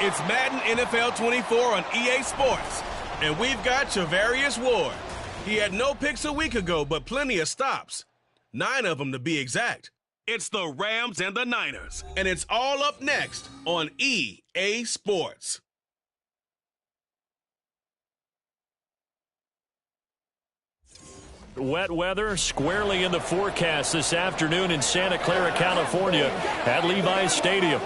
It's Madden NFL 24 on EA Sports, and we've got Charvarius Ward. He had no picks a week ago, but plenty of stops. 9 of them to be exact. It's the Rams and the Niners, and it's all up next on EA Sports. Wet weather squarely in the forecast this afternoon in Santa Clara, California at Levi's Stadium.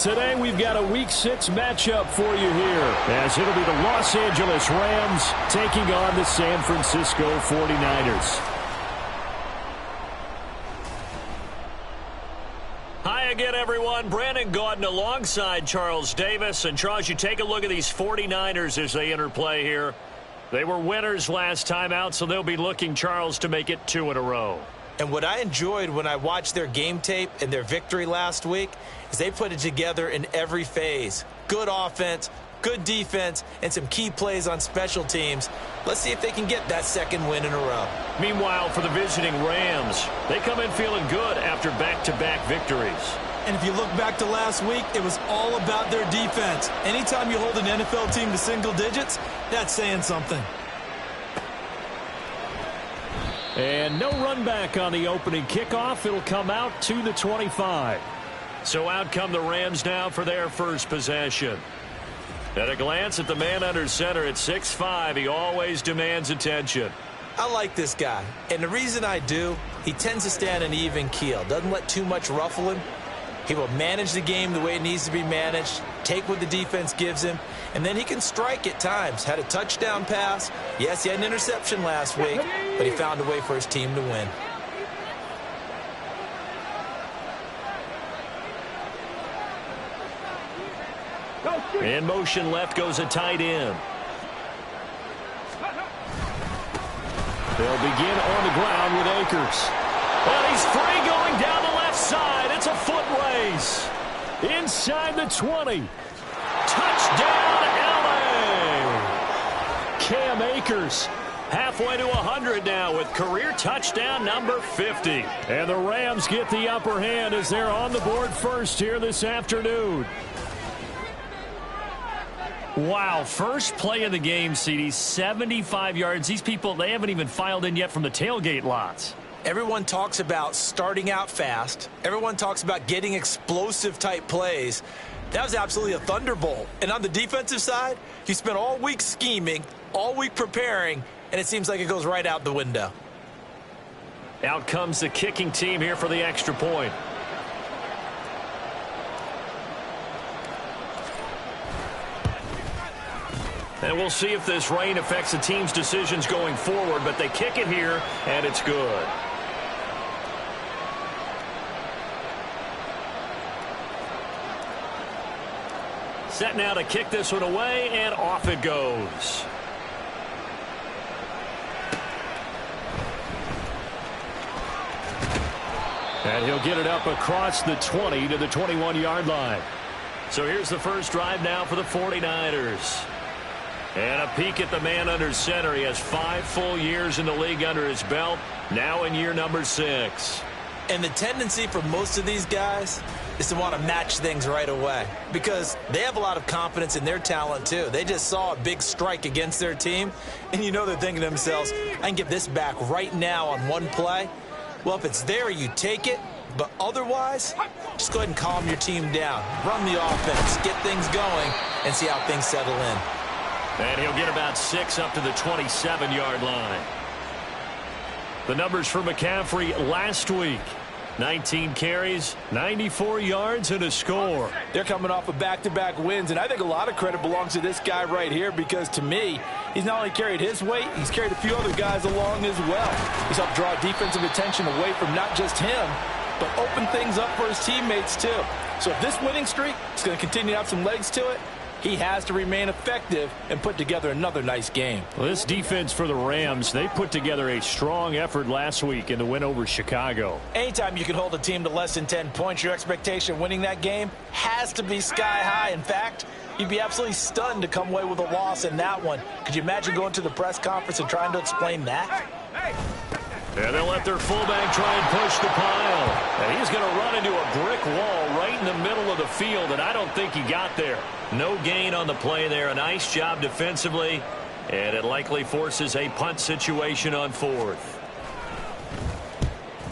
Today we've got a Week 6 matchup for you here, as it'll be the Los Angeles Rams taking on the San Francisco 49ers. Hi again, everyone. Brandon Gaudin alongside Charles Davis. And Charles, you take a look at these 49ers as they interplay here. They were winners last time out, so they'll be looking, Charles, to make it 2 in a row. And what I enjoyed when I watched their game tape and their victory last week is they put it together in every phase. Good offense, good defense, and some key plays on special teams. Let's see if they can get that second win in a row. Meanwhile, for the visiting Rams, they come in feeling good after back-to-back victories. And if you look back to last week, it was all about their defense. Anytime you hold an NFL team to single digits, that's saying something. And no run back on the opening kickoff. It'll come out to the 25. So out come the Rams now for their first possession. At a glance at the man under center at 6'5", he always demands attention. I like this guy, and the reason I do, he tends to stay on an even keel. Doesn't let too much ruffle him. He will manage the game the way it needs to be managed, take what the defense gives him, and then he can strike at times. Had a touchdown pass. Yes, he had an interception last week, but he found a way for his team to win. In motion left goes a tight end. They'll begin on the ground with Akers. And he's free going down the left side. It's a foot race. Inside the 20. Touchdown, LA! Cam Akers halfway to 100 now with career touchdown number 50. And the Rams get the upper hand as they're on the board first here this afternoon. Wow, first play of the game, CD, 75 yards. These people, they haven't even filed in yet from the tailgate lots. Everyone talks about starting out fast. Everyone talks about getting explosive type plays. That was absolutely a thunderbolt. And on the defensive side, you spent all week scheming, all week preparing, and it seems like it goes right out the window. Out comes the kicking team here for the extra point. And we'll see if this rain affects the team's decisions going forward, but they kick it here, and it's good. Set now to kick this one away, and off it goes. And he'll get it up across the 20 to the 21-yard line. So here's the first drive now for the 49ers. And a peek at the man under center. He has 5 full years in the league under his belt, now in year number 6. And the tendency for most of these guys is to want to match things right away because they have a lot of confidence in their talent too. They just saw a big strike against their team, and you know they're thinking to themselves, I can get this back right now on one play. Well, if it's there, you take it, but otherwise, just go ahead and calm your team down. Run the offense, get things going, and see how things settle in. And he'll get about 6 up to the 27-yard line. The numbers for McCaffrey last week. 19 carries, 94 yards, and a score. They're coming off of back-to-back wins, and I think a lot of credit belongs to this guy right here because, to me, he's not only carried his weight, he's carried a few other guys along as well. He's helped draw defensive attention away from not just him, but open things up for his teammates, too. So if this winning streak is going to continue to have some legs to it, he has to remain effective and put together another nice game. Well, this defense for the Rams, they put together a strong effort last week in the win over Chicago. Anytime you can hold a team to less than 10 points, your expectation of winning that game has to be sky high. In fact, you'd be absolutely stunned to come away with a loss in that one. Could you imagine going to the press conference and trying to explain that? And they'll let their fullback try and push the pile. And he's going to run into a brick wall right in the middle of the field, and I don't think he got there. No gain on the play there. A nice job defensively, and it likely forces a punt situation on 4th.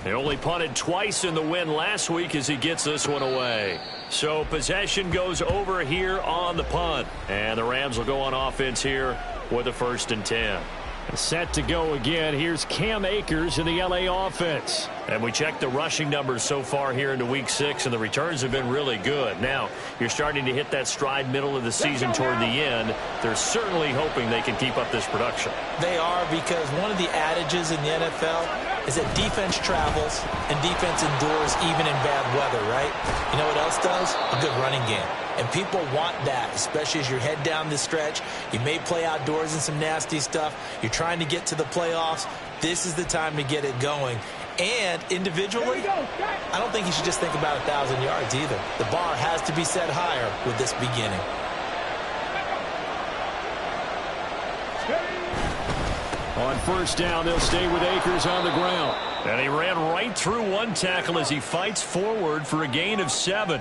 They only punted twice in the win last week as he gets this one away. So possession goes over here on the punt. And the Rams will go on offense here with a 1st and 10. Set to go again. Here's Cam Akers in the L.A. offense. And we checked the rushing numbers so far here into Week 6, and the returns have been really good. Now, you're starting to hit that stride middle of the season toward the end. They're certainly hoping they can keep up this production. They are, because one of the adages in the NFL is that defense travels and defense endures even in bad weather, right? You know what else does? A good running game. And people want that, especially as you head down the stretch. You may play outdoors in some nasty stuff. You're trying to get to the playoffs. This is the time to get it going. And individually, I don't think you should just think about 1,000 yards either. The bar has to be set higher with this beginning. On 1st down, they'll stay with Akers on the ground. And he ran right through one tackle as he fights forward for a gain of 7.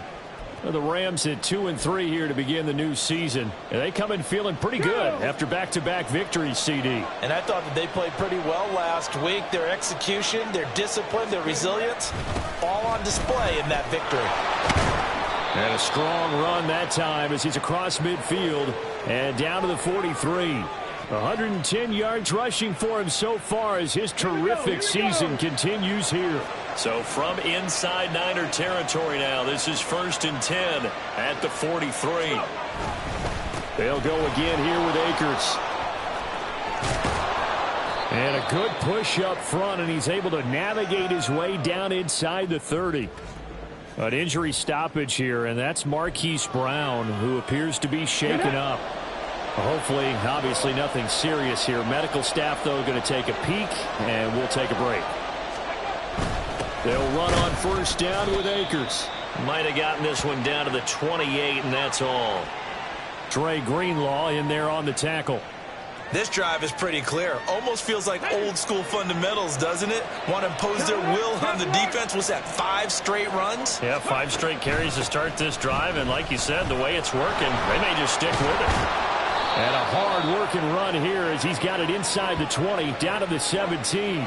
The Rams hit 2-3 here to begin the new season. And they come in feeling pretty good after back-to-back victories, CD. And I thought that they played pretty well last week. Their execution, their discipline, their resilience, all on display in that victory. And a strong run that time as he's across midfield and down to the 43. 110 yards rushing for him so far as his terrific season continues here. So from inside Niner territory now, this is 1st and 10 at the 43. They'll go again here with Akers. And a good push up front, and he's able to navigate his way down inside the 30. An injury stoppage here, and that's Marquise Brown, who appears to be shaken up. Hopefully, obviously nothing serious here. Medical staff, though, going to take a peek, and we'll take a break. They'll run on 1st down with Akers. Might have gotten this one down to the 28, and that's all. Dre Greenlaw in there on the tackle. This drive is pretty clear. Almost feels like old school fundamentals, doesn't it? Want to impose their will on the defense. Was that 5 straight runs? Yeah, 5 straight carries to start this drive, and like you said, the way it's working, they may just stick with it. And a hard-working run here as he's got it inside the 20, down to the 17.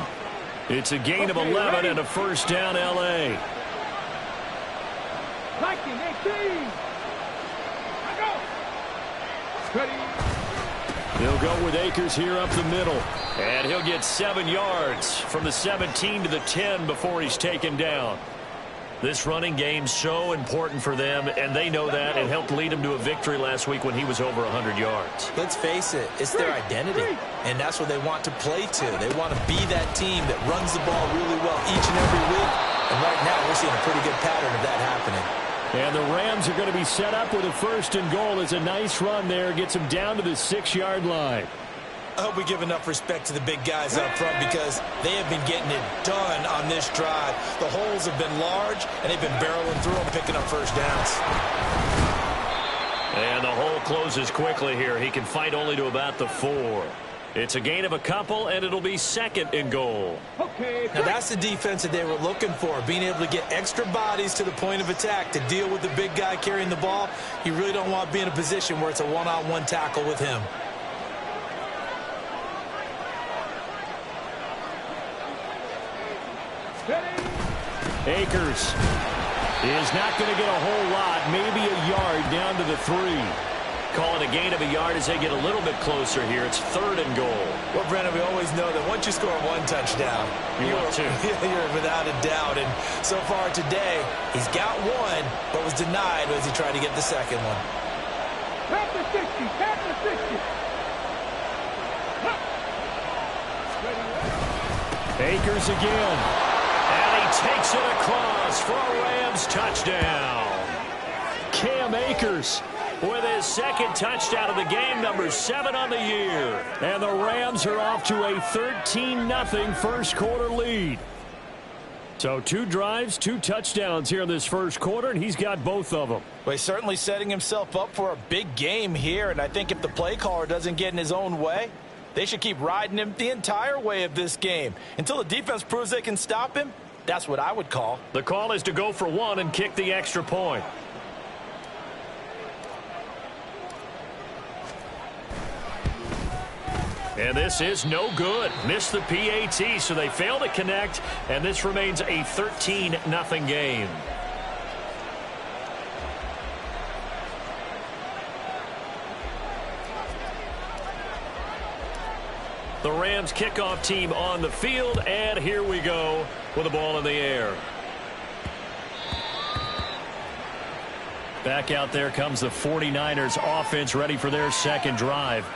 It's a gain of 11 and a 1st down, L.A. He'll go with Akers here up the middle. And he'll get 7 yards from the 17 to the 10 before he's taken down. This running game's so important for them, and they know that. It helped lead him to a victory last week when he was over 100 yards. Let's face it, it's their identity, and that's what they want to play to. They want to be that team that runs the ball really well each and every week, and right now we're seeing a pretty good pattern of that happening. And the Rams are going to be set up with a 1st and goal as a nice run there gets them down to the 6-yard line. I hope we give enough respect to the big guys up front because they have been getting it done on this drive. The holes have been large, and they've been barreling through them, picking up 1st downs. And the hole closes quickly here. He can fight only to about the 4. It's a gain of a couple, and it'll be 2nd and goal. Now, that's the defense that they were looking for, being able to get extra bodies to the point of attack to deal with the big guy carrying the ball. You really don't want to be in a position where it's a one-on-one tackle with him. Akers is not going to get a whole lot, maybe a yard down to the 3. Call it a gain of a yard as they get a little bit closer here. It's 3rd and goal. Well, Brennan, we always know that once you score 1 touchdown, you're without a doubt. And so far today, he's got 1, but was denied as he tried to get the 2nd one. Tap the 60, tap the 60. Akers again. And he takes it across for a Rams touchdown. Cam Akers with his 2nd touchdown of the game, number 7 on the year. And the Rams are off to a 13-0 first quarter lead. So 2 drives, 2 touchdowns here in this first quarter, and he's got both of them. Well, he's certainly setting himself up for a big game here, and I think if the play caller doesn't get in his own way, They should keep riding him the entire way of this game. Until the defense proves they can stop him, that's what I would call. The call is to go for one and kick the extra point. And this is no good. Missed the PAT, so they fail to connect, and this remains a 13-0 game. The Rams kickoff team on the field, and here we go with the ball in the air. Back out there comes the 49ers offense, ready for their second drive.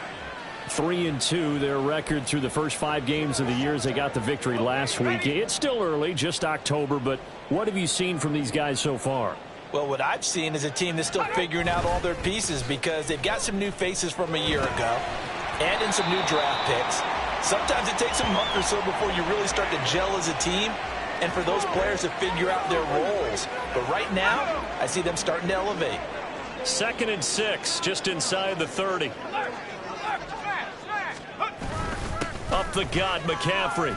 3-2, their record through the first 5 games of the year as they got the victory last week. It's still early, just October, but what have you seen from these guys so far? Well, what I've seen is a team that's still figuring out all their pieces because they've got some new faces from a year ago and in some new draft picks. Sometimes it takes a month or so before you really start to gel as a team and for those players to figure out their roles. But right now, I see them starting to elevate. 2nd and 6, just inside the 30. Up the gut, McCaffrey.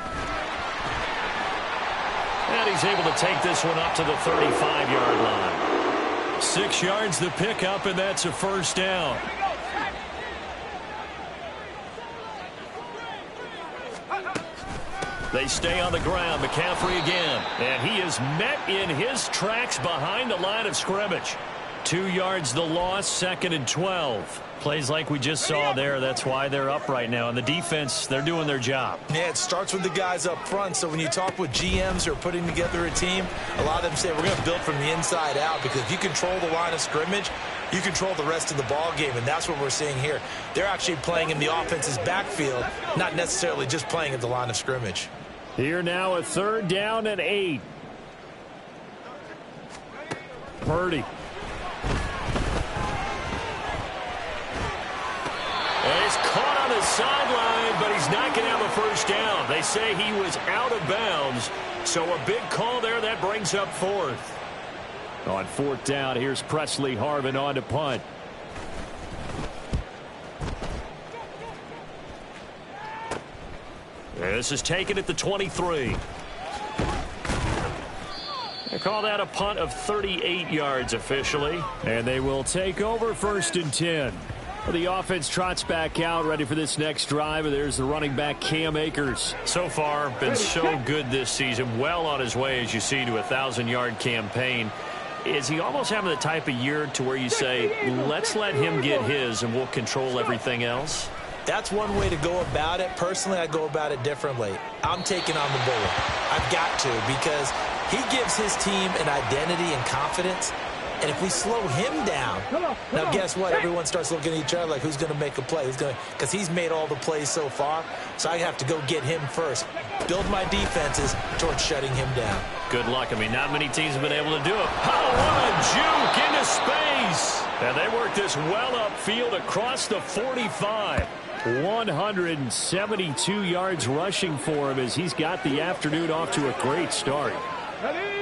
And he's able to take this one up to the 35-yard line. 6 yards the pickup, and that's a first down. They stay on the ground. McCaffrey again. And he is met in his tracks behind the line of scrimmage. 2 yards the loss, 2nd and 12. Plays like we just saw there. That's why they're up right now. And the defense, they're doing their job. Yeah, it starts with the guys up front. So when you talk with GMs who are putting together a team, a lot of them say we're going to build from the inside out because if you control the line of scrimmage, you control the rest of the ball game, and that's what we're seeing here. They're actually playing in the offense's backfield, not necessarily just playing at the line of scrimmage. Here now a 3rd down and 8. Purdy. And he's caught on the sideline, but he's not going to have a first down. They say he was out of bounds, so a big call there that brings up 4th. On 4th down, here's Presley Harvin on to punt. This is taken at the 23. They call that a punt of 38 yards officially. And they will take over 1st and 10. Well, the offense trots back out, ready for this next drive. And there's the running back, Cam Akers. So far, been so good this season. Well on his way, as you see, to a 1,000-yard campaign. Is he almost having the type of year to where you say, let's let him get his and we'll control everything else? That's one way to go about it. Personally, I go about it differently. I'm taking on the bullet. I've got to because he gives his team an identity and confidence. And if we slow him down, now guess what? Everyone starts looking at each other like who's going to make a play? Because he's made all the plays so far. So I have to go get him first. Build my defenses towards shutting him down. Good luck. I mean, not many teams have been able to do it. Oh, what a juke into space. And they work this well upfield across the 45. 172 yards rushing for him as he's got the afternoon off to a great start. Ready?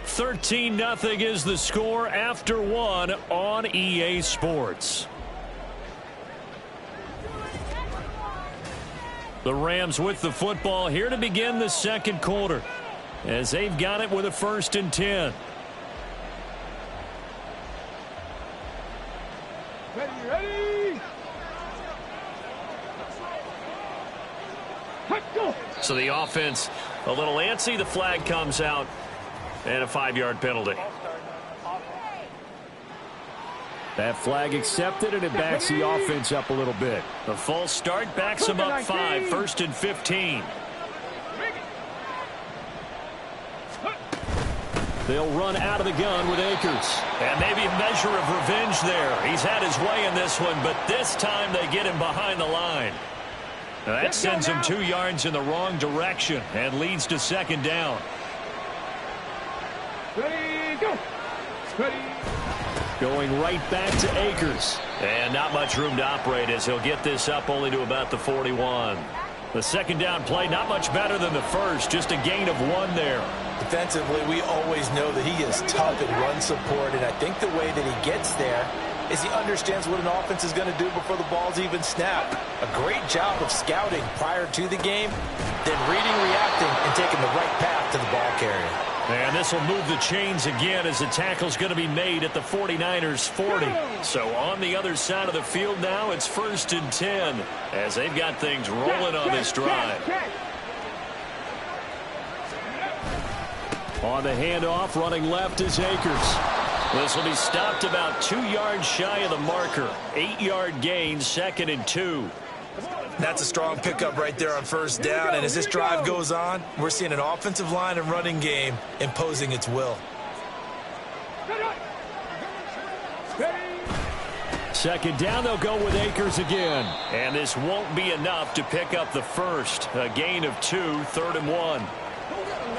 13-0 is the score after 1 on EA Sports. The Rams with the football here to begin the 2nd quarter as they've got it with a 1st and 10. Ready? Let's go. So the offense a little antsy. The flag comes out and a 5-yard penalty. That flag accepted, and it backs the offense up a little bit. The false start backs them up 5, 1st and 15. They'll run out of the gun with Akers. And maybe a measure of revenge there. He's had his way in this one, but this time they get him behind the line. Now that sends him 2 yards in the wrong direction and leads to 2nd down. Ready, go. Ready. Going right back to Akers. And not much room to operate as he'll get this up only to about the 41. The second down play, not much better than the first, just a gain of 1 there. Defensively, we always know that he is tough in run support, and I think the way that he gets there is he understands what an offense is going to do before the ball's even snapped. A great job of scouting prior to the game, then reading, reacting, and taking the right path to the ball carrier. And this will move the chains again as the tackle's going to be made at the 49ers 40. So on the other side of the field now, it's 1st and 10 as they've got things rolling on this drive. On the handoff, running left is Akers. This will be stopped about 2 yards shy of the marker. 8-yard gain, 2nd and 2. That's a strong pickup right there on 1st down, and as this drive goes on, we're seeing an offensive line and running game imposing its will. 2nd down, they'll go with Akers again. And this won't be enough to pick up the first. A gain of 2, 3rd and 1.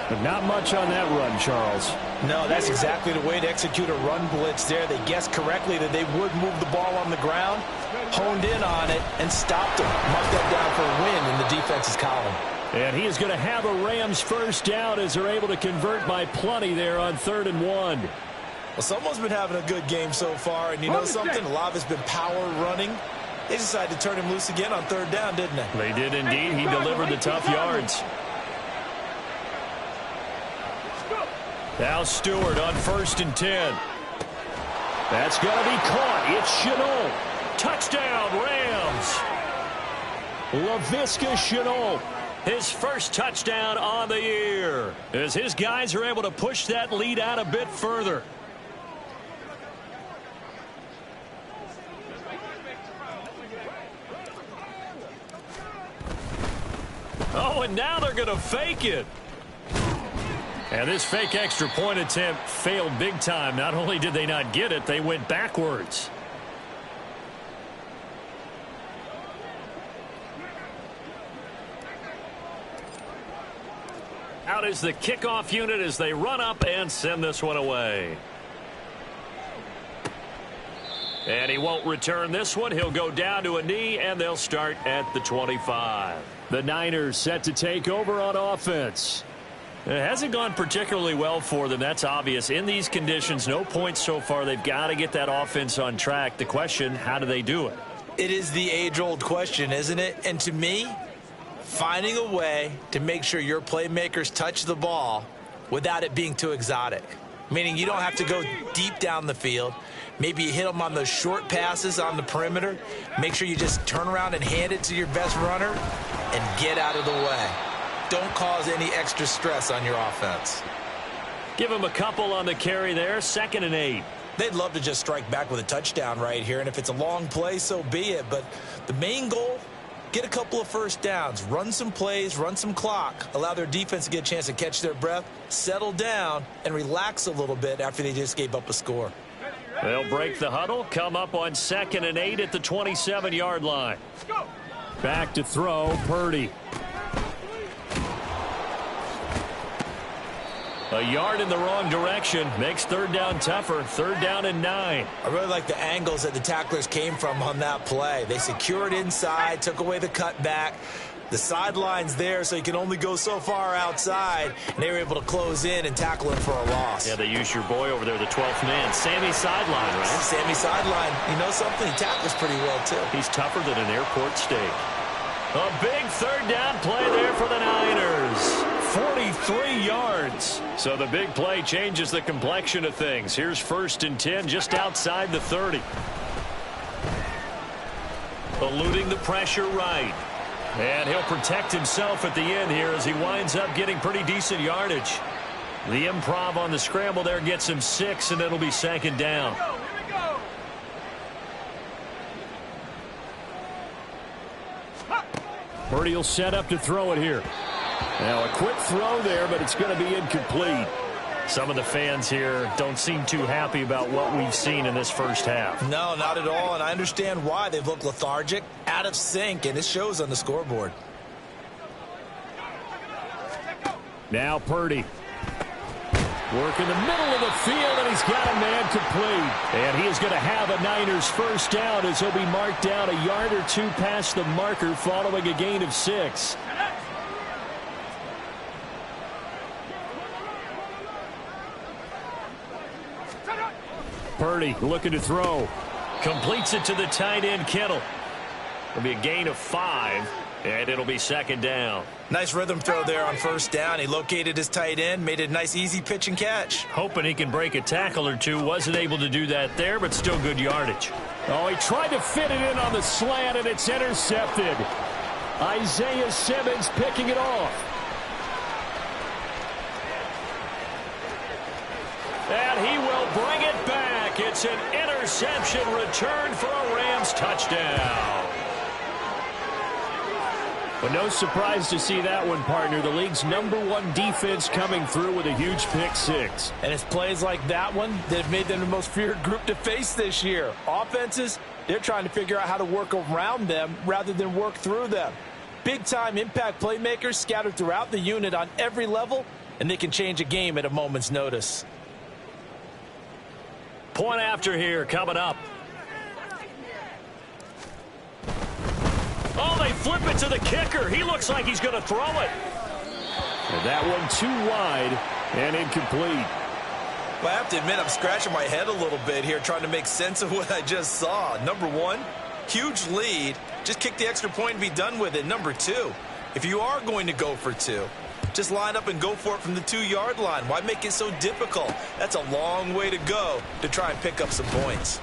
But not much on that run, Charles. No, that's exactly the way to execute a run blitz there. They guessed correctly that they would move the ball on the ground, honed in on it, and stopped them. Marked that down for a win in the defense's column. And he is going to have a Rams first down as they're able to convert by plenty there on 3rd and 1. Well, someone's been having a good game so far, and you know something? A lot of it's been power running. They decided to turn him loose again on 3rd down, didn't they? They did indeed. He delivered the tough yards. Now Stewart on 1st and 10. That's going to be caught. It's Shenault. Touchdown, Rams. Laviska Shenault. His first touchdown on the year as his guys are able to push that lead out a bit further. Oh, and now they're going to fake it. And this fake extra point attempt failed big time. Not only did they not get it, they went backwards. Out is the kickoff unit as they run up and send this one away. And he won't return this one. He'll go down to a knee, and they'll start at the 25. The Niners set to take over on offense. It hasn't gone particularly well for them. That's obvious. In these conditions, no points so far. They've got to get that offense on track. The question, how do they do it? It is the age-old question, isn't it? And to me, finding a way to make sure your playmakers touch the ball without it being too exotic. Meaning you don't have to go deep down the field. Maybe you hit them on those short passes on the perimeter. Make sure you just turn around and hand it to your best runner and get out of the way. Don't cause any extra stress on your offense. Give him a couple on the carry there. 2nd and 8. They'd love to just strike back with a touchdown right here, and if it's a long play, so be it. But the main goal, get a couple of first downs, run some plays, run some clock, allow their defense to get a chance to catch their breath, settle down, and relax a little bit after they just gave up a score. They'll break the huddle, come up on 2nd and 8 at the 27-yard line. Back to throw, Purdy. A yard in the wrong direction makes 3rd down tougher. 3rd down and 9. I really like the angles that the tacklers came from on that play. They secured inside, took away the cutback. The sideline's there, so you can only go so far outside. And they were able to close in and tackle him for a loss. Yeah, they used your boy over there, the 12th man. Sammy Sideline, right? Sammy Sideline. You know something? He tackles pretty well, too. He's tougher than an airport steak. A big 3rd down play there for the Niners. 43 yards. So the big play changes the complexion of things. Here's 1st and 10 just outside the 30. Eluding the pressure right. And he'll protect himself at the end here as he winds up getting pretty decent yardage. The improv on the scramble there gets him 6, and it'll be 2nd down. Purdy will set up to throw it here. Now a quick throw there, but it's going to be incomplete. Some of the fans here don't seem too happy about what we've seen in this first half. No, not at all, and I understand why. They've looked lethargic, out of sync, and it shows on the scoreboard. Now Purdy. Work in the middle of the field, and he's got a man complete. And he is going to have a Niners first down as he'll be marked down a yard or two past the marker following a gain of 6. Purdy looking to throw. Completes it to the tight end, Kittle. It'll be a gain of 5, and it'll be second down. Nice rhythm throw there on first down. He located his tight end, made it a nice easy pitch and catch. Hoping he can break a tackle or two. Wasn't able to do that there, but still good yardage. Oh, he tried to fit it in on the slant, and it's intercepted. Isaiah Simmons picking it off. And he will bring it back. It's an interception return for a Rams touchdown. But no surprise to see that one, partner. The league's #1 defense coming through with a huge pick 6. And it's plays like that one that have made them the most feared group to face this year. Offenses, they're trying to figure out how to work around them rather than work through them. Big-time impact playmakers scattered throughout the unit on every level, and they can change a game at a moment's notice. Point after here coming up. Oh, they flip it to the kicker. He looks like he's going to throw it. And that one too wide and incomplete. Well, I have to admit, I'm scratching my head a little bit here trying to make sense of what I just saw. Number 1, huge lead. Just kick the extra point and be done with it. Number 2, if you are going to go for 2, just line up and go for it from the 2-yard line. Why make it so difficult? That's a long way to go to try and pick up some points.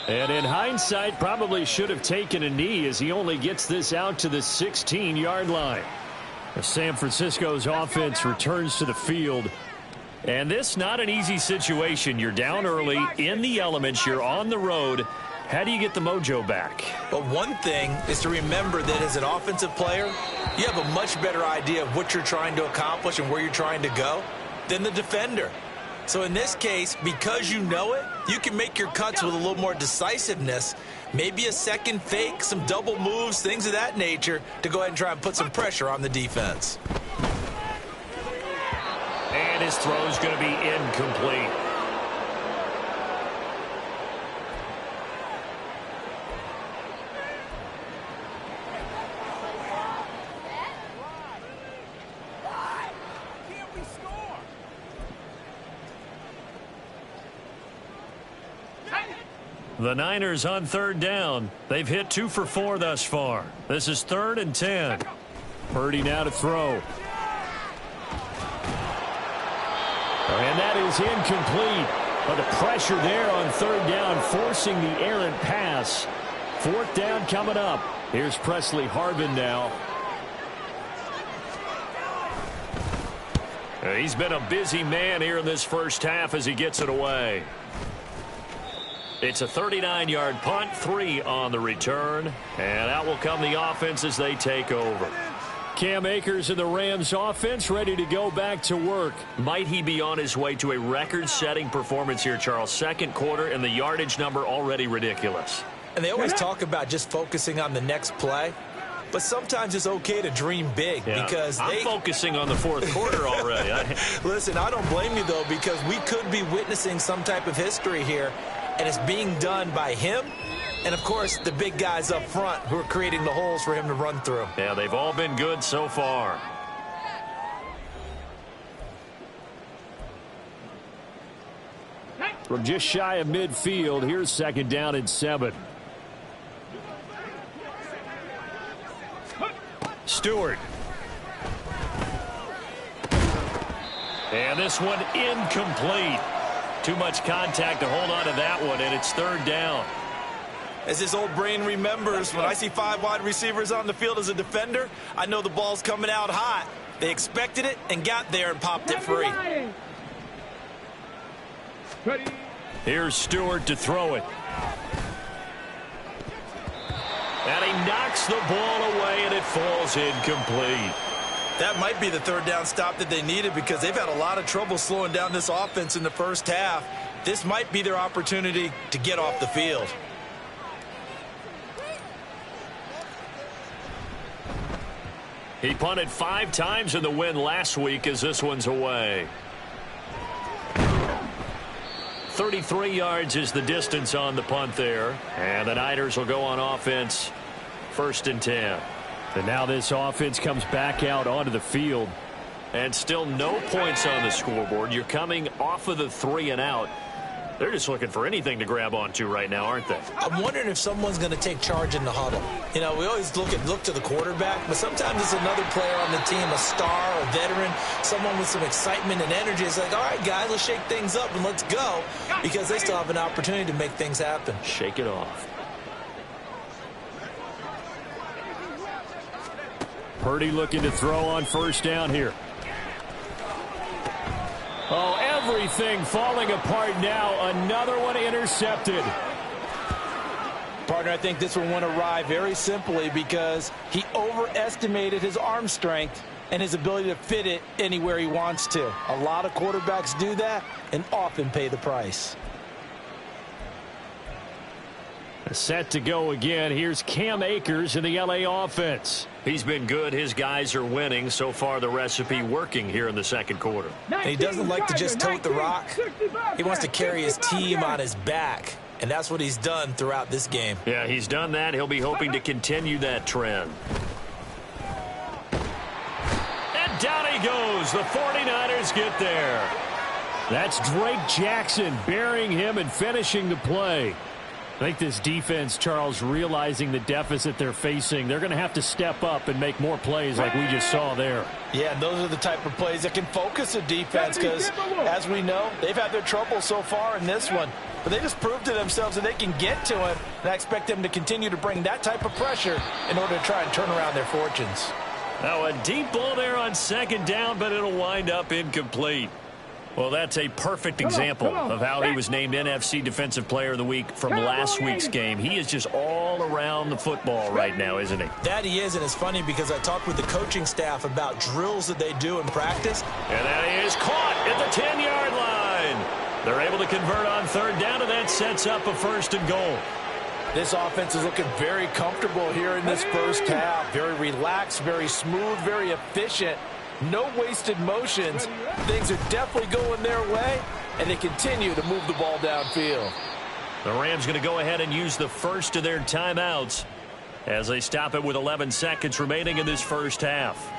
And in hindsight, probably should have taken a knee as he only gets this out to the 16-yard line. San Francisco's offense returns to the field. And this not an easy situation. You're down early, in the elements, you're on the road. How do you get the mojo back? But one thing is to remember that as an offensive player, you have a much better idea of what you're trying to accomplish and where you're trying to go than the defender. So in this case, because you know it, you can make your cuts with a little more decisiveness, maybe a second fake, some double moves, things of that nature, to go ahead and try and put some pressure on the defense. And his throw's going to be incomplete. The Niners on third down. They've hit 2 for 4 thus far. This is 3rd and 10. Purdy now to throw. And that is incomplete. But the pressure there on third down, forcing the errant pass. 4th down coming up. Here's Presley Harvin now. He's been a busy man here in this first half as he gets it away. It's a 39-yard punt, 3 on the return, and out will come the offense as they take over. Cam Akers and the Rams offense ready to go back to work. Might he be on his way to a record-setting performance here, Charles? Second quarter, and the yardage number already ridiculous. And they always talk about just focusing on the next play, but sometimes it's okay to dream big because I'm focusing on the 4th quarter already. Listen, I don't blame you, though, because we could be witnessing some type of history here. And it's being done by him and, of course, the big guys up front who are creating the holes for him to run through. Yeah, they've all been good so far. From just shy of midfield, here's 2nd down and 7. Stewart. And this one incomplete. Too much contact to hold on to that one, and it's 3rd down. As his old brain remembers, when I see 5 wide receivers on the field as a defender, I know the ball's coming out hot. They expected it and got there and popped it free. Here's Stewart to throw it. And he knocks the ball away, and it falls incomplete. That might be the 3rd down stop that they needed because they've had a lot of trouble slowing down this offense in the first half. This might be their opportunity to get off the field. He punted 5 times in the win last week as this one's away. 33 yards is the distance on the punt there. And the Niners will go on offense, 1st and 10. And now this offense comes back out onto the field. And still no points on the scoreboard. You're coming off of the 3 and out. They're just looking for anything to grab onto right now, aren't they? I'm wondering if someone's going to take charge in the huddle. You know, we always look to the quarterback, but sometimes it's another player on the team, a star, a veteran, someone with some excitement and energy. It's like, all right, guys, let's shake things up and let's go, because they still have an opportunity to make things happen. Shake it off. Purdy looking to throw on 1st down here. Oh, everything falling apart now. Another one intercepted. Partner, I think this one went awry very simply because he overestimated his arm strength and his ability to fit it anywhere he wants to. A lot of quarterbacks do that and often pay the price. Set to go again. Here's Cam Akers in the LA offense. He's been good. His guys are winning. So far, the recipe working here in the 2nd quarter. And he doesn't like to just tote the rock. He wants to carry his team on his back, and that's what he's done throughout this game. Yeah, he's done that. He'll be hoping to continue that trend. And down he goes. The 49ers get there. That's Drake Jackson burying him and finishing the play. I think this defense, Charles, realizing the deficit they're facing, they're going to have to step up and make more plays like we just saw there. Yeah, and those are the type of plays that can focus a defense because, as we know, they've had their trouble so far in this one. But they just proved to themselves that they can get to him, and I expect them to continue to bring that type of pressure in order to try and turn around their fortunes. Now a deep ball there on 2nd down, but it'll wind up incomplete. Well, that's a perfect example of how he was named NFC Defensive Player of the Week from last week's game. He is just all around the football right now, isn't he? That he is, and it's funny because I talked with the coaching staff about drills that they do in practice. And that is caught at the 10-yard line. They're able to convert on 3rd down, and that sets up a 1st and goal. This offense is looking very comfortable here in this 1st half. Very relaxed, very smooth, very efficient. No wasted motions. Things are definitely going their way, and they continue to move the ball downfield. The Rams going to go ahead and use the first of their timeouts as they stop it with 11 seconds remaining in this 1st half.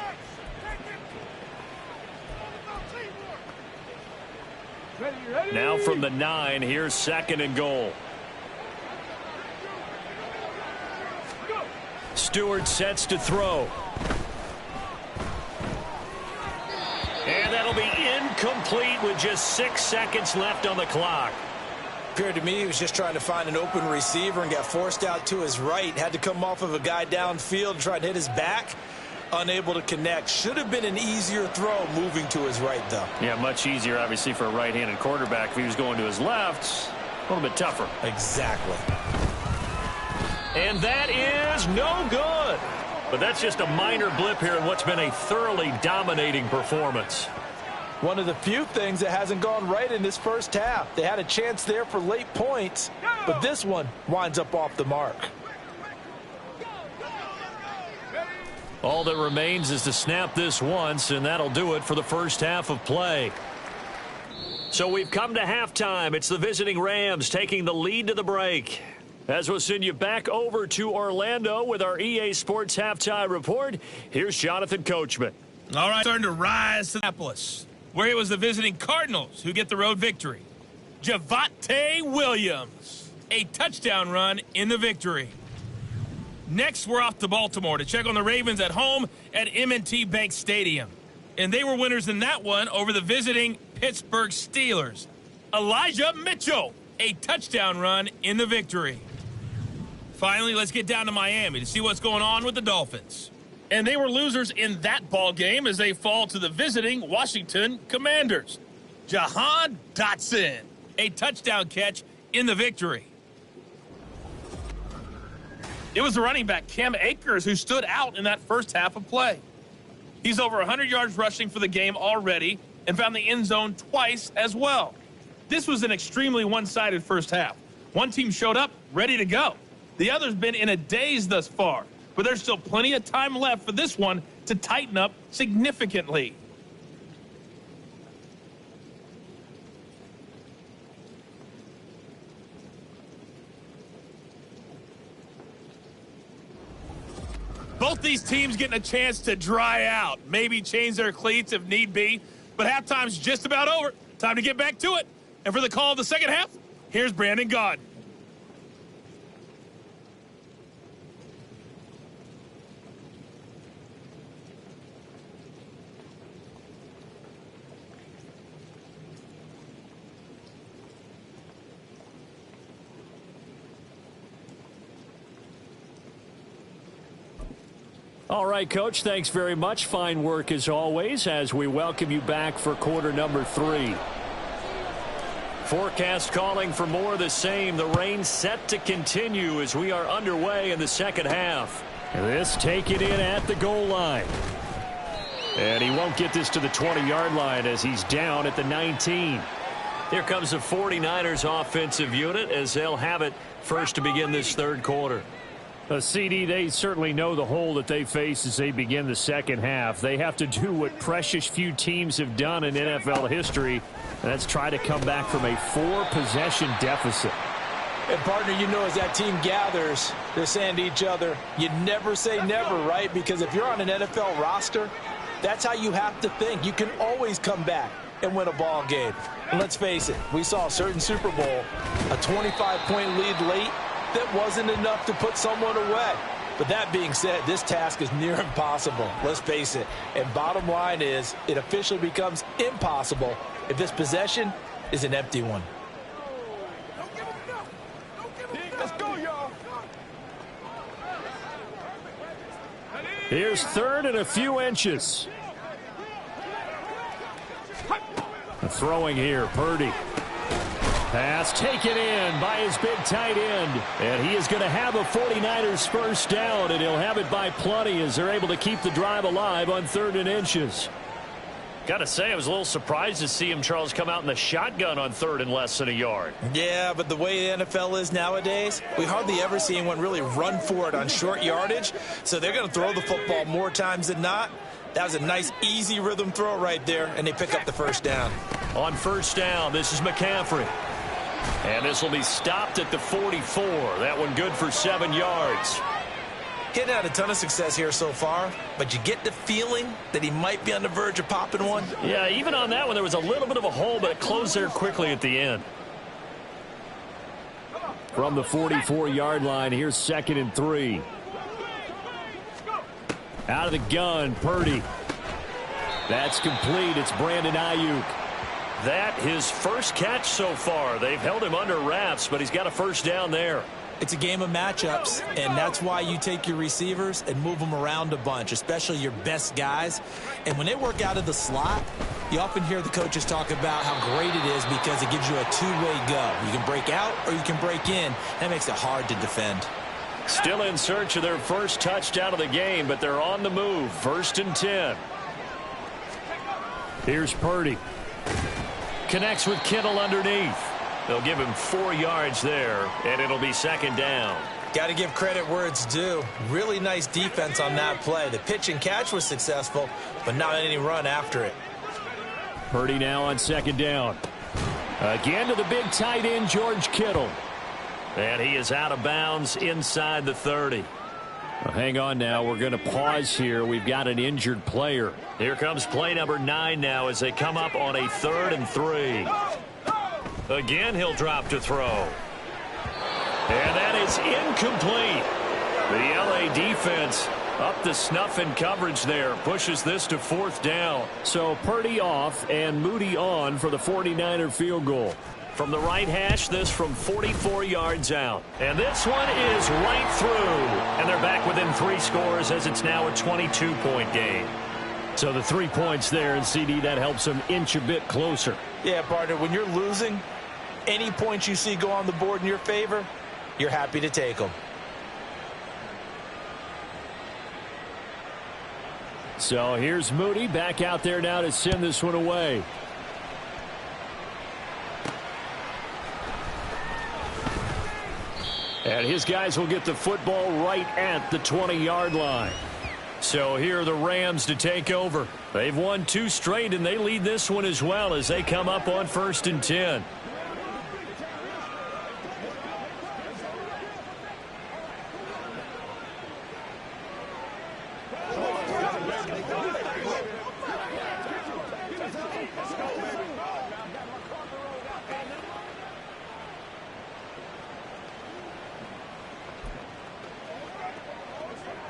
Now from the 9, here's 2nd and goal. Stewart sets to throw. And that'll be incomplete with just 6 seconds left on the clock. Appeared to me he was just trying to find an open receiver and got forced out to his right. Had to come off of a guy downfield and try to hit his back. Unable to connect. Should have been an easier throw moving to his right, though. Yeah, much easier, obviously, for a right-handed quarterback. If he was going to his left, a little bit tougher. Exactly. And that is no good. But that's just a minor blip here in what's been a thoroughly dominating performance. One of the few things that hasn't gone right in this 1st half. They had a chance there for late points, but this one winds up off the mark. All that remains is to snap this once, and that'll do it for the 1st half of play. So we've come to halftime. It's the visiting Rams taking the lead to the break. As we'll send you back over to Orlando with our EA Sports Halftime Report, here's Jonathan Coachman. All right, starting to rise to Annapolis, where it was the visiting Cardinals who get the road victory. Javonte Williams, a touchdown run in the victory. Next, we're off to Baltimore to check on the Ravens at home at M&T Bank Stadium. And they were winners in that one over the visiting Pittsburgh Steelers. Elijah Mitchell, a touchdown run in the victory. Finally, let's get down to Miami to see what's going on with the Dolphins. And they were losers in that ball game as they fall to the visiting Washington Commanders. Jahan Dotson, a touchdown catch in the victory. It was the running back Cam Akers who stood out in that 1st half of play. He's over 100 yards rushing for the game already and found the end zone twice as well. This was an extremely one-sided 1st half. One team showed up ready to go. The other's been in a daze thus far, but there's still plenty of time left for this one to tighten up significantly. Both these teams getting a chance to dry out, maybe change their cleats if need be, but halftime's just about over. Time to get back to it. And for the call of the second half, here's Brandon Gaudin. All right, Coach, thanks very much. Fine work as always as we welcome you back for quarter number 3. Forecast calling for more of the same. The rain set to continue as we are underway in the second half. This taken in at the goal line. And he won't get this to the 20-yard line as he's down at the 19. Here comes the 49ers offensive unit as they'll have it first to begin this third quarter. CD, they certainly know the hole that they face as they begin the second half. They have to do what precious few teams have done in NFL history, and that's try to come back from a 4-possession deficit. And, partner, you know as that team gathers, they're saying to each other, you never say never, right? Because if you're on an NFL roster, that's how you have to think. You can always come back and win a ball game. And let's face it, we saw a certain Super Bowl, a 25-point lead late, that wasn't enough to put someone away. But that being said, this task is near impossible. Let's face it. And bottom line is, it officially becomes impossible if this possession is an empty one. Let's go, y'all. Here's third and a few inches. Throwing here, Purdy. Pass taken in by his big tight end. And he is going to have a 49ers first down, and he'll have it by plenty as they're able to keep the drive alive on 3rd and inches. Got to say, I was a little surprised to see him, Charles, come out in the shotgun on 3rd and less than a yard. Yeah, but the way the NFL is nowadays, we hardly ever see anyone really run for it on short yardage. So they're going to throw the football more times than not. That was a nice, easy rhythm throw right there, and they pick up the first down. On first down, this is McCaffrey. And this will be stopped at the 44. That one good for 7 yards. Hitting had a ton of success here so far, but you get the feeling that he might be on the verge of popping one. Yeah, even on that one, there was a little bit of a hole, but it closed there quickly at the end. From the 44-yard line, here's 2nd and 3. Out of the gun, Purdy. That's complete. It's Brandon Ayuk. That his first catch so far. They've held him under wraps, but he's got a first down there. It's a game of matchups, and that's why you take your receivers and move them around a bunch, especially your best guys. And when they work out of the slot, you often hear the coaches talk about how great it is because it gives you a two-way go. You can break out or you can break in. That makes it hard to defend. Still in search of their first touchdown of the game, but they're on the move. 1st and 10. Here's Purdy. Connects with Kittle underneath. They'll give him 4 yards there, and it'll be 2nd down. Got to give credit where it's due. Really nice defense on that play. The pitch and catch was successful, but not any run after it. Purdy now on 2nd down. Again to the big tight end, George Kittle. And he is out of bounds inside the 30. Well, hang on now. We're going to pause here. We've got an injured player. Here comes play number 9 now as they come up on a 3rd and 3. Again, he'll drop to throw. And that is incomplete. The LA defense up the snuff in coverage there. Pushes this to 4th down. So Purdy off and Moody on for the 49er field goal. From the right hash, this from 44 yards out. And this one is right through. And they're back within 3 scores as it's now a 22-point game. So the 3 points there, and CD, that helps them inch a bit closer. Yeah, partner, when you're losing, any points you see go on the board in your favor, you're happy to take them. So here's Moody back out there now to send this one away. And his guys will get the football right at the 20-yard line. So here are the Rams to take over. They've won 2 straight, and they lead this one as well as they come up on 1st and 10.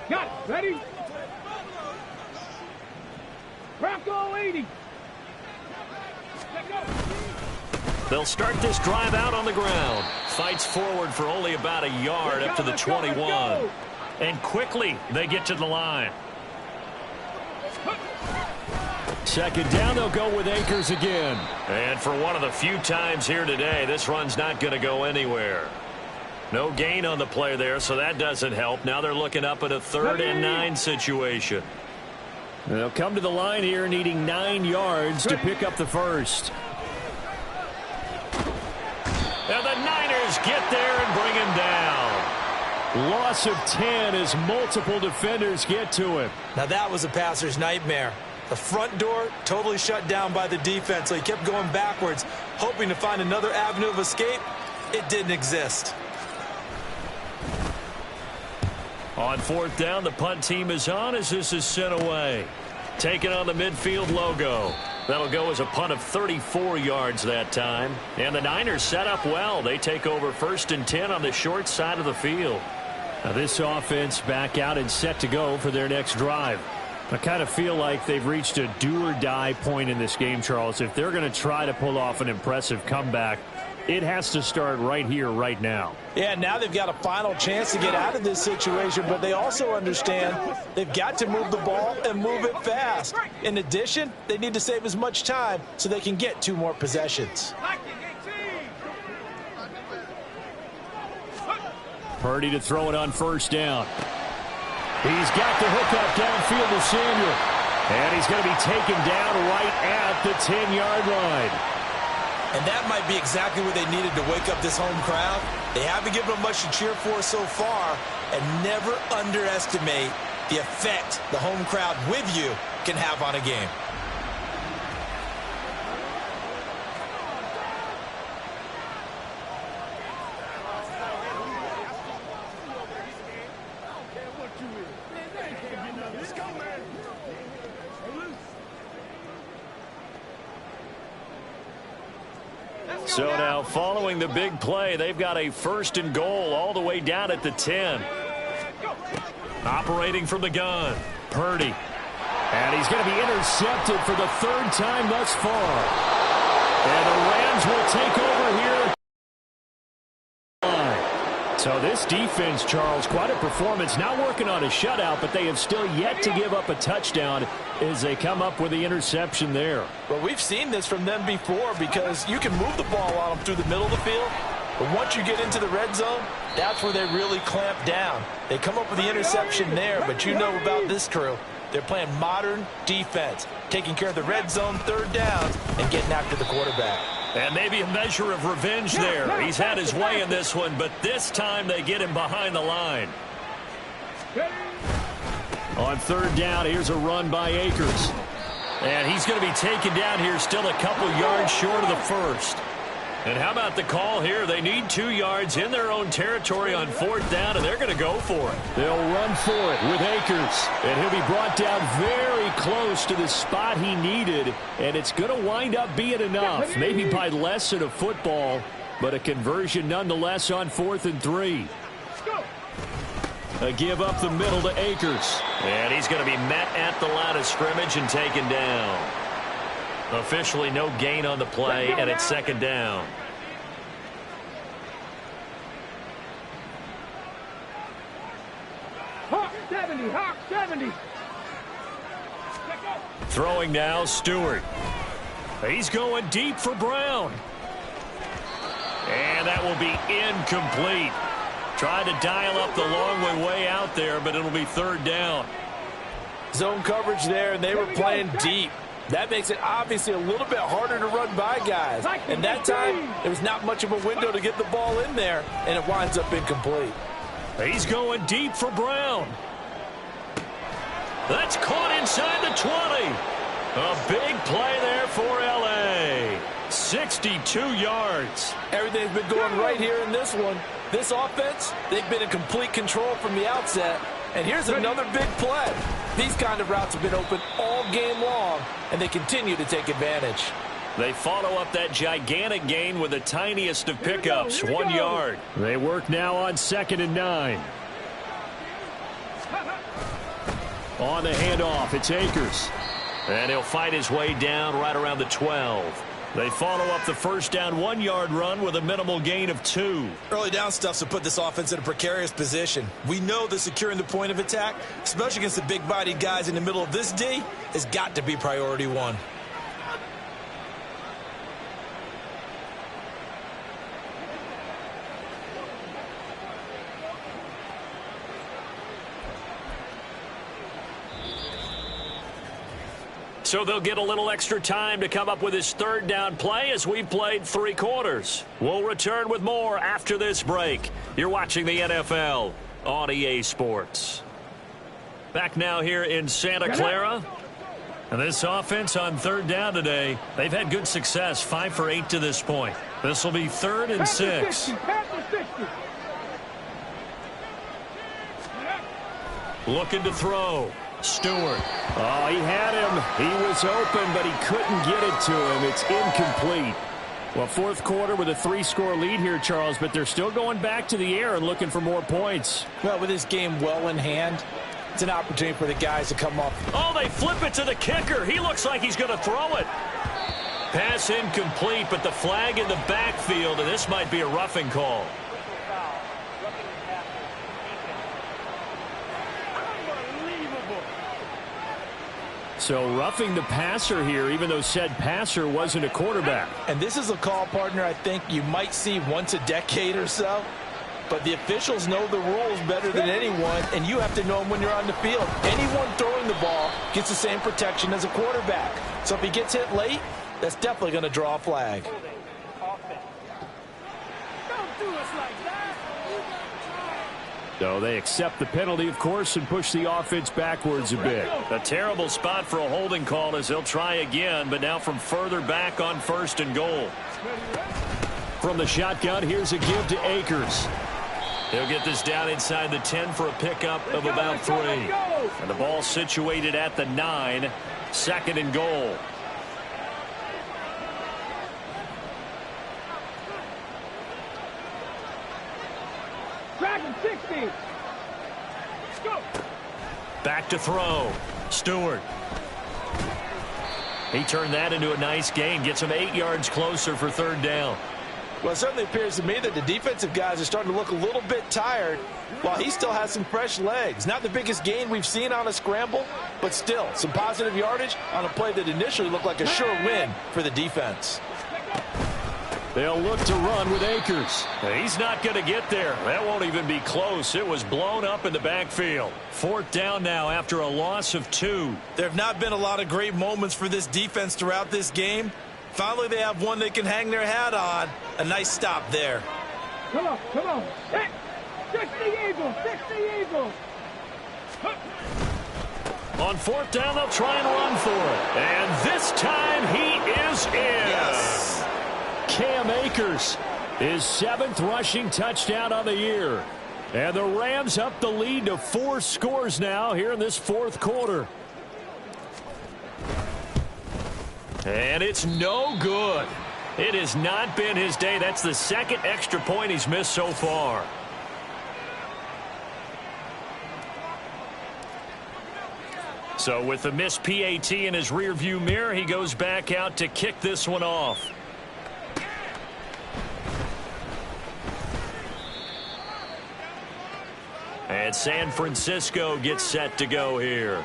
Got it. Ready? Bronco 80. They'll start this drive out on the ground. Fights forward for only about a yard up to the 21. And quickly they get to the line. Second down, they'll go with Akers again. And for one of the few times here today, this run's not going to go anywhere. No gain on the play there, so that doesn't help. Now they're looking up at a 3rd and 9 situation. They'll come to the line here needing 9 yards to pick up the first. And the Niners get there and bring him down. Loss of 10 as multiple defenders get to him. Now that was a passer's nightmare. The front door totally shut down by the defense, so he kept going backwards, hoping to find another avenue of escape. It didn't exist. On 4th down, the punt team is on as this is sent away. Taking on the midfield logo. That'll go as a punt of 34 yards that time. And the Niners set up well. They take over 1st and 10 on the short side of the field. Now this offense back out and set to go for their next drive. I kind of feel like they've reached a do-or-die point in this game, Charles. If they're going to try to pull off an impressive comeback, it has to start right here, right now. Yeah, now they've got a final chance to get out of this situation, but they also understand they've got to move the ball and move it fast. In addition, they need to save as much time so they can get 2 more possessions. Purdy to throw it on 1st down. He's got the hook up downfield to Samuel. And he's going to be taken down right at the 10-yard line. And that might be exactly what they needed to wake up this home crowd. They haven't given them much to cheer for so far, and never underestimate the effect the home crowd with you can have on a game. So now following the big play, they've got a 1st and goal all the way down at the 10. Operating from the gun, Purdy. And he's going to be intercepted for the 3rd time thus far. And the Rams will take over here. So this defense, Charles, quite a performance. Now working on a shutout, but they have still yet to give up a touchdown as they come up with the interception there. Well, we've seen this from them before because you can move the ball on them through the middle of the field, but once you get into the red zone, that's where they really clamp down. They come up with the interception there, but you know about this crew. They're playing modern defense, taking care of the red zone 3rd downs and getting after the quarterback. And maybe a measure of revenge there. He's had his way in this one, but this time they get him behind the line. On 3rd down, here's a run by Akers. And he's going to be taken down here still a couple yards short of the 1st. And how about the call here? They need 2 yards in their own territory on 4th down, and they're going to go for it. They'll run for it with Akers. And he'll be brought down very close to the spot he needed. And it's going to wind up being enough. Maybe by less than a football, but a conversion nonetheless on 4th and 3. A give up the middle to Akers. And he's going to be met at the line of scrimmage and taken down. Officially no gain on the play, and it's 2nd down. Hawk 70, Hawk 70. Throwing now, Stewart. He's going deep for Brown. And that will be incomplete. Tried to dial up the long way out there, but it'll be 3rd down. Zone coverage there, and they were playing deep. That makes it obviously a little bit harder to run by guys. And that time, there was not much of a window to get the ball in there, and it winds up incomplete. He's going deep for Brown. That's caught inside the 20. A big play there for L.A. 62 yards. Everything's been going right here in this one. This offense, they've been in complete control from the outset. And here's another big play. These kind of routes have been open all game long, and they continue to take advantage. They follow up that gigantic gain with the tiniest of pickups, 1 yard. They work now on 2nd and 9. On the handoff, it's Akers. And he'll fight his way down right around the 12. They follow up the first down 1 yard run with a minimal gain of 2. Early down stuff's to put this offense in a precarious position. We know that securing the point of attack, especially against the big-bodied guys in the middle of this D, has got to be priority 1. So they'll get a little extra time to come up with his 3rd down play as we've played 3 quarters. We'll return with more after this break. You're watching the NFL on EA Sports. Back now here in Santa Clara. And this offense on 3rd down today, they've had good success, 5 for 8 to this point. This will be 3rd and 6. Looking to throw. Stewart. Oh, he had him. He was open, but he couldn't get it to him. It's incomplete. Well, 4th quarter with a 3-score lead here, Charles, but they're still going back to the air and looking for more points. Well, with this game well in hand, it's an opportunity for the guys to come up. Oh, they flip it to the kicker. He looks like he's going to throw it. Pass incomplete, but the flag in the backfield, and this might be a roughing call. So roughing the passer here, even though said passer wasn't a quarterback. And this is a call, partner, I think you might see once a decade or so. But the officials know the rules better than anyone, and you have to know them when you're on the field. Anyone throwing the ball gets the same protection as a quarterback. So if he gets hit late, that's definitely going to draw a flag. Don't do us like that. So they accept the penalty, of course, and push the offense backwards a bit. A terrible spot for a holding call as they'll try again, but now from further back on 1st and goal. From the shotgun, here's a give to Akers. He'll get this down inside the 10 for a pickup of about 3. And the ball situated at the 9, 2nd and goal. Dragon 60. Go. Back to throw. Stewart. He turned that into a nice gain. Gets him 8 yards closer for 3rd down. Well, it certainly appears to me that the defensive guys are starting to look a little bit tired while he still has some fresh legs. Not the biggest gain we've seen on a scramble, but still some positive yardage on a play that initially looked like a sure win for the defense. They'll look to run with Akers. He's not going to get there. That won't even be close. It was blown up in the backfield. 4th down now after a loss of 2. There have not been a lot of great moments for this defense throughout this game. Finally, they have one they can hang their hat on. A nice stop there. Come on, come on. Hey, 60 Eagles, 60 Eagles. On 4th down, they'll try and run for it. And this time he is in. Yes. Cam Akers, his 7th rushing touchdown of the year. And the Rams up the lead to 4 scores now here in this 4th quarter. And it's no good. It has not been his day. That's the 2nd extra point he's missed so far. So with the missed PAT in his rearview mirror, he goes back out to kick this one off. And San Francisco gets set to go here.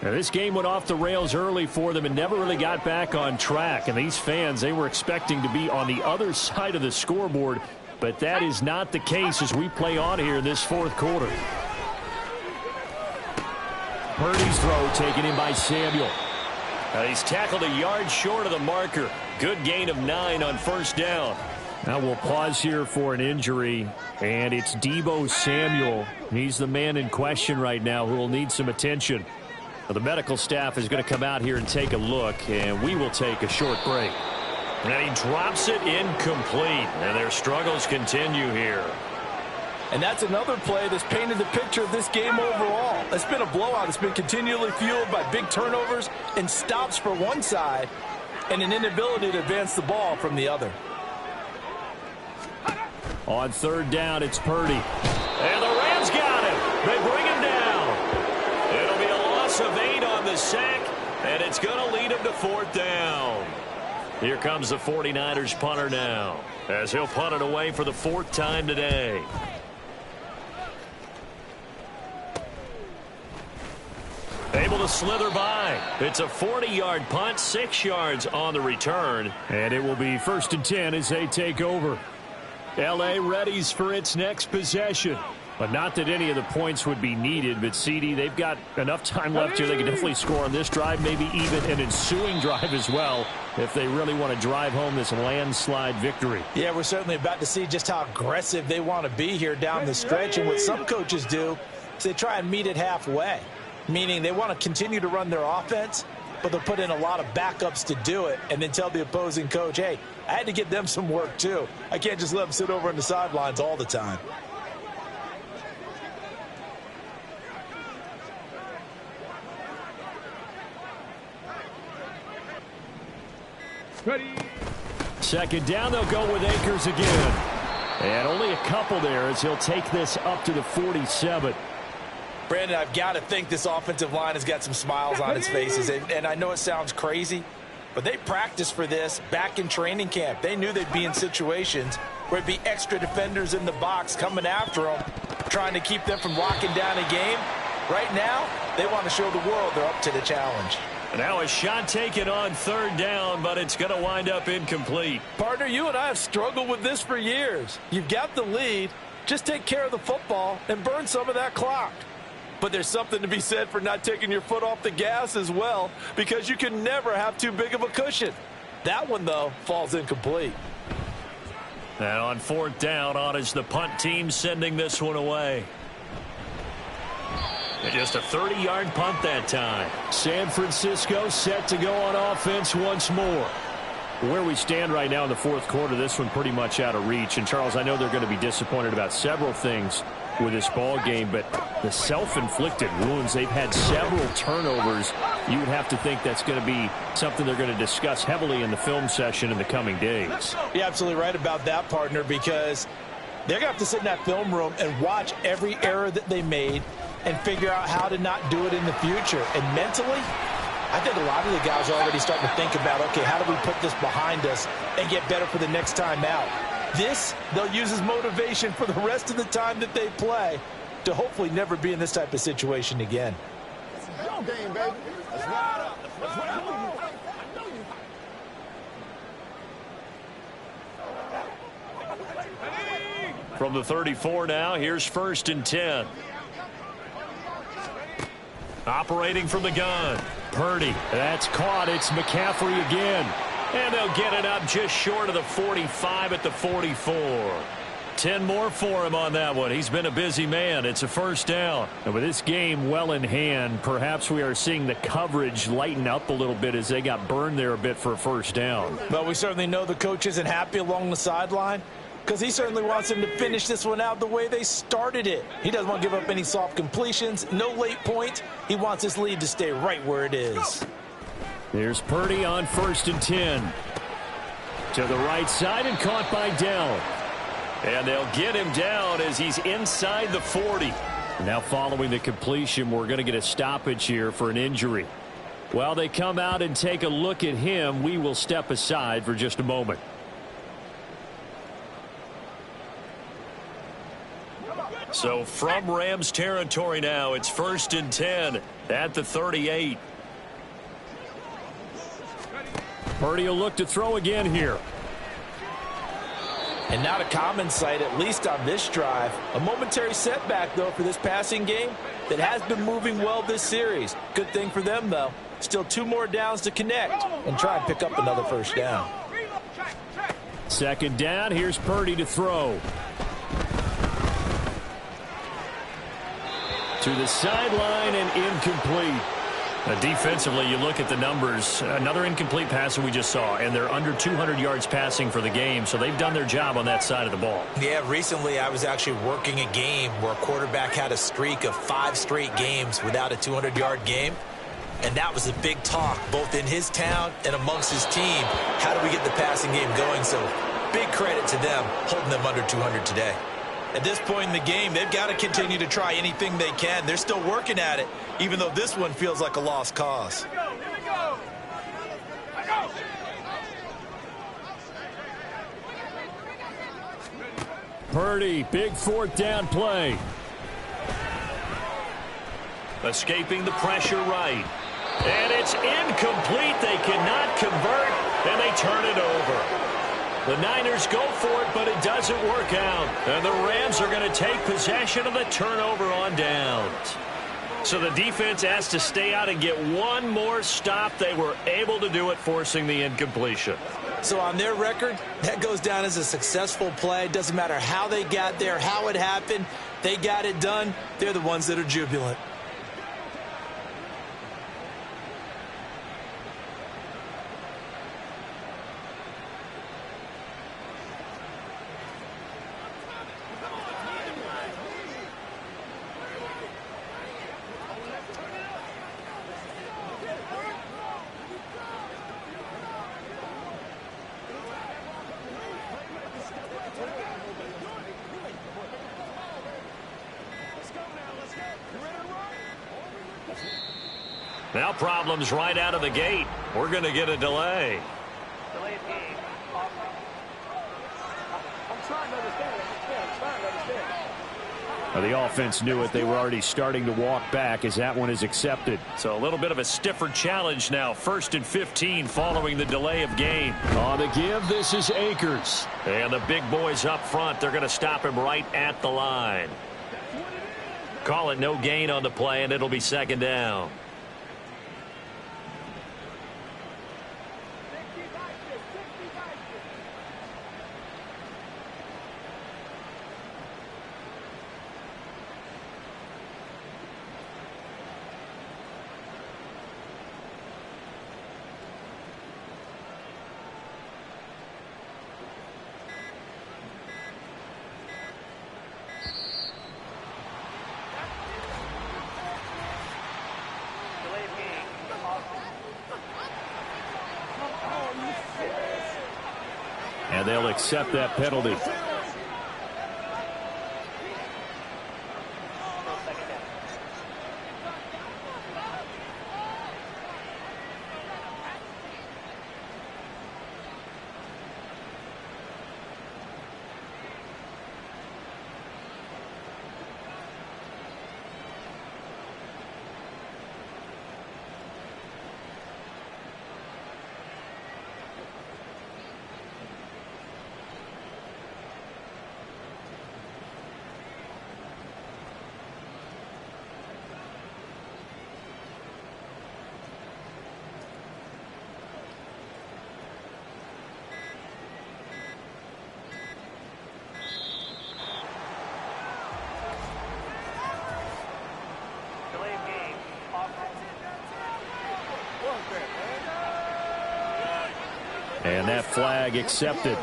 Now, this game went off the rails early for them and never really got back on track. And these fans, they were expecting to be on the other side of the scoreboard. But that is not the case as we play on here in this 4th quarter. Purdy's throw taken in by Samuel. He's tackled a yard short of the marker. Good gain of 9 on 1st down. Now we'll pause here for an injury, and it's Deebo Samuel. He's the man in question right now who will need some attention. Well, the medical staff is going to come out here and take a look, and we will take a short break. And he drops it incomplete, and their struggles continue here. And that's another play that's painted the picture of this game overall. It's been a blowout. It's been continually fueled by big turnovers and stops for one side and an inability to advance the ball from the other. On third down, it's Purdy. And the Rams got him. They bring him down. It'll be a loss of 8 on the sack, and it's going to lead him to fourth down. Here comes the 49ers punter now, as he'll punt it away for the 4th time today. Able to slither by. It's a 40-yard punt, 6 yards on the return. And it will be 1st and 10 as they take over. L.A. readies for its next possession. But not that any of the points would be needed, but CD, they've got enough time left here. They can definitely score on this drive, maybe even an ensuing drive as well, if they really want to drive home this landslide victory. Yeah, we're certainly about to see just how aggressive they want to be here down the stretch. And what some coaches do is they try and meet it halfway, meaning they want to continue to run their offense, but they'll put in a lot of backups to do it and then tell the opposing coach, hey, I had to get them some work too. I can't just let them sit over on the sidelines all the time. Ready. 2nd down, they'll go with Akers again. And only a couple there as he'll take this up to the 47. Brandon, I've got to think this offensive line has got some smiles on its faces. And I know it sounds crazy, but they practiced for this back in training camp. They knew they'd be in situations where it'd be extra defenders in the box coming after them, trying to keep them from locking down a game. Right now, they want to show the world they're up to the challenge. Now a shot taken on 3rd down, but it's going to wind up incomplete. Partner, you and I have struggled with this for years. You've got the lead. Just take care of the football and burn some of that clock. But there's something to be said for not taking your foot off the gas as well, because you can never have too big of a cushion. That one, though, falls incomplete. And on 4th down, on is the punt team sending this one away. And just a 30-yard punt that time. San Francisco set to go on offense once more. Where we stand right now in the 4th quarter, this one pretty much out of reach. And, Charles, I know they're going to be disappointed about several things with this ball game, but the self-inflicted wounds, they've had several turnovers. You would have to think that's going to be something they're going to discuss heavily in the film session in the coming days. You're absolutely right about that, partner, because they're going to have to sit in that film room and watch every error that they made and figure out how to not do it in the future. And mentally, I think a lot of the guys are already starting to think about, okay, how do we put this behind us and get better for the next time out? This, they'll use as motivation for the rest of the time that they play to hopefully never be in this type of situation again. It's your game, baby. Let's ride up. Let's ride up. From the 34 now, here's 1st and 10. Operating from the gun. Purdy. That's caught. It's McCaffrey again. And they'll get it up just short of the 45 at the 44. 10 more for him on that one. He's been a busy man. It's a 1st down. And with this game well in hand, perhaps we are seeing the coverage lighten up a little bit as they got burned there a bit for a 1st down. But we certainly know the coach isn't happy along the sideline, because he certainly wants them to finish this one out the way they started it. He doesn't want to give up any soft completions, no late points. He wants his lead to stay right where it is. Here's Purdy on 1st and 10. To the right side and caught by Dell. And they'll get him down as he's inside the 40. Now following the completion, we're going to get a stoppage here for an injury. While they come out and take a look at him, we will step aside for just a moment. So from Rams territory now, it's 1st and 10 at the 38. Purdy will look to throw again here. And not a common sight, at least on this drive. A momentary setback, though, for this passing game that has been moving well this series. Good thing for them, though. Still 2 more downs to connect and try and pick up another 1st down. 2nd down, here's Purdy to throw. To the sideline and incomplete. Defensively, you look at the numbers. Another incomplete passer we just saw, and they're under 200 yards passing for the game, so they've done their job on that side of the ball. Yeah, recently I was actually working a game where a quarterback had a streak of 5 straight games without a 200-yard game, and that was a big talk both in his town and amongst his team. How do we get the passing game going? So big credit to them holding them under 200 today. At this point in the game, they've got to continue to try anything they can. They're still working at it, even though this one feels like a lost cause. Here we go. Purdy, big 4th down play. Escaping the pressure right. And it's incomplete. They cannot convert, and they turn it over. The Niners go for it, but it doesn't work out. And the Rams are going to take possession of the turnover on downs. So the defense has to stay out and get one more stop. They were able to do it, forcing the incompletion. So on their record, that goes down as a successful play. It doesn't matter how they got there, how it happened. They got it done. They're the ones that are jubilant. Now problems right out of the gate. We're going to get a delay. Now the offense knew it. They were already starting to walk back as that one is accepted. So a little bit of a stiffer challenge now. 1st and 15 following the delay of game. On the give, this is Akers. And the big boys up front, they're going to stop him right at the line. Call it no gain on the play, and it'll be 2nd down. And they'll accept that penalty. And that flag accepted.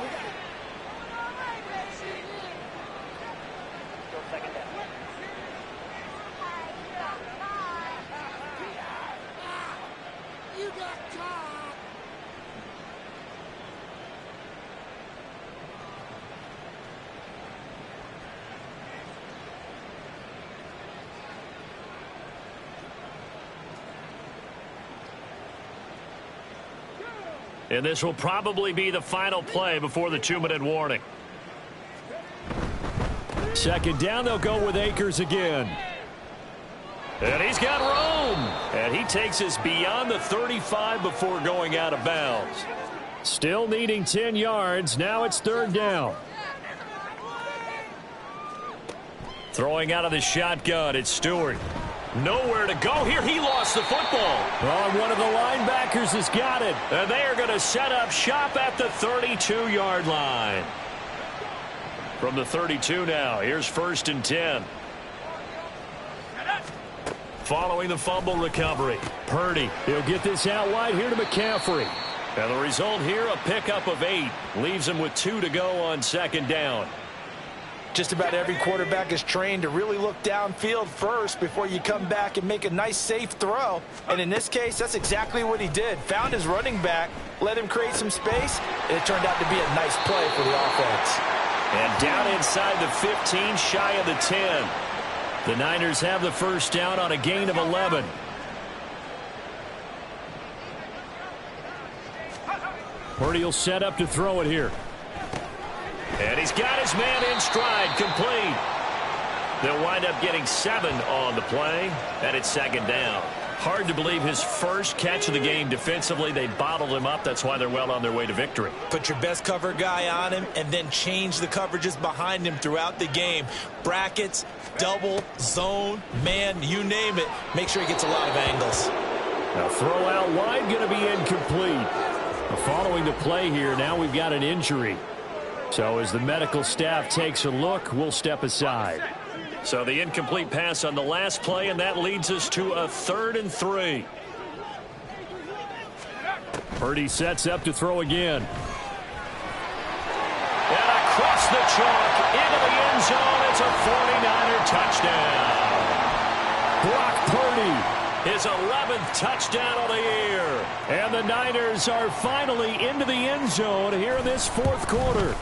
And this will probably be the final play before the 2-minute warning. 2nd down, they'll go with Akers again. And he's got room. And he takes us beyond the 35 before going out of bounds. Still needing 10 yards. Now it's 3rd down. Throwing out of the shotgun, it's Stewart. Nowhere to go here. He lost the football. Well, one of the linebackers has got it. And they are going to set up shop at the 32-yard line. From the 32 now, here's 1st and 10. following the fumble recovery. Purdy, he'll get this out wide here to McCaffrey. And the result here, a pickup of 8. Leaves him with 2 to go on second down. Just about every quarterback is trained to really look downfield first before you come back and make a nice, safe throw. And in this case, that's exactly what he did. Found his running back, let him create some space, and it turned out to be a nice play for the offense. And down inside the 15, shy of the 10. The Niners have the first down on a gain of 11. Purdy will set up to throw it here. And he's got his man in stride, complete. They'll wind up getting 7 on the play, and it's second down. Hard to believe his first catch of the game defensively. They bottled him up. That's why they're well on their way to victory. Put your best cover guy on him and then change the coverages behind him throughout the game. Brackets, double, zone, man, you name it. Make sure he gets a lot of angles. Now throw out wide, going to be incomplete. Following the play here, now we've got an injury. So as the medical staff takes a look, we'll step aside. So the incomplete pass on the last play, and that leads us to a 3rd and 3. Purdy sets up to throw again. And across the chalk, into the end zone, it's a 49er touchdown. Brock Purdy, his 11th touchdown of the year. And the Niners are finally into the end zone here in this 4th quarter.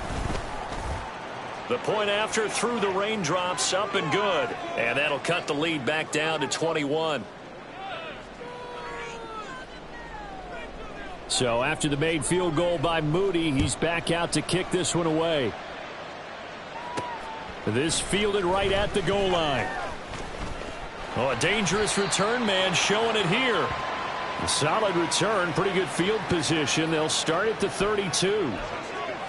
The point after through the raindrops, up and good. And that'll cut the lead back down to 21. So after the made field goal by Moody, he's back out to kick this one away. This fielded right at the goal line. Oh, a dangerous return man showing it here. A solid return, pretty good field position. They'll start at the 32.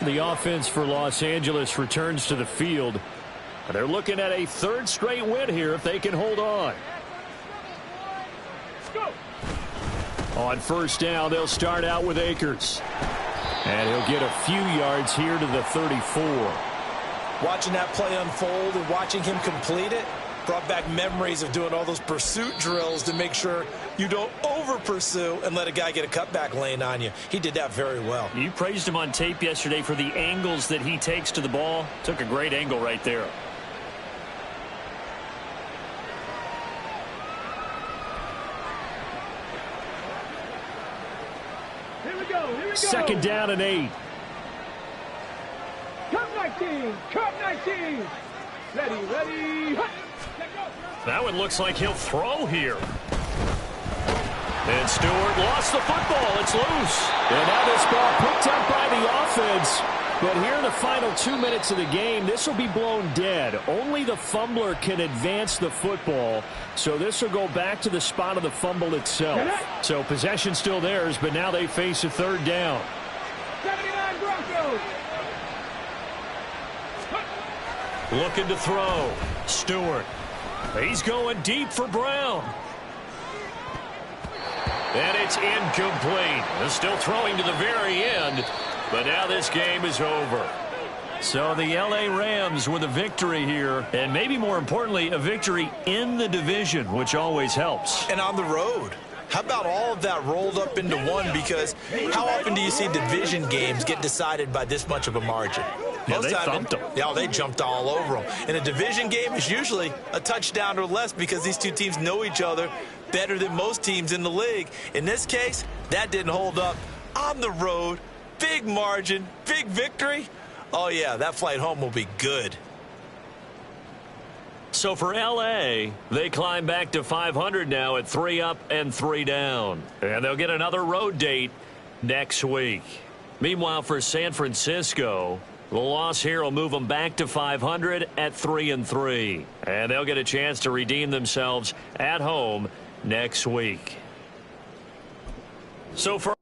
The offense for Los Angeles returns to the field. They're looking at a 3rd straight win here if they can hold on. On first down, they'll start out with Akers. And he'll get a few yards here to the 34. Watching that play unfold and watching him complete it brought back memories of doing all those pursuit drills to make sure you don't over-pursue and let a guy get a cutback lane on you. He did that very well. You praised him on tape yesterday for the angles that he takes to the ball. Took a great angle right there. Here we go. Second down and 8. Cut 19. Cut 19. Ready. That one looks like he'll throw here. And Stewart lost the football. It's loose. And now this ball picked up by the offense. But here in the final 2 minutes of the game, this will be blown dead. Only the fumbler can advance the football. So this will go back to the spot of the fumble itself. So possession still theirs, but now they face a 3rd down. 79 Broncos. Looking to throw. Stewart. He's going deep for Brown. And it's incomplete. They're still throwing to the very end. But now this game is over. So the L.A. Rams with a victory here. And maybe more importantly, a victory in the division, which always helps. And on the road. How about all of that rolled up into one? Because how often do you see division games get decided by this much of a margin? Yeah, they thumped them. Yeah, they jumped all over them. And a division game is usually a touchdown or less because these two teams know each other better than most teams in the league. In this case, that didn't hold up. On the road, big margin, big victory. Oh, yeah, that flight home will be good. So for L.A., they climb back to 500 now at 3 up and 3 down. And they'll get another road date next week. Meanwhile, for San Francisco, the loss here will move them back to 500 at 3-3. And they'll get a chance to redeem themselves at home next week. So for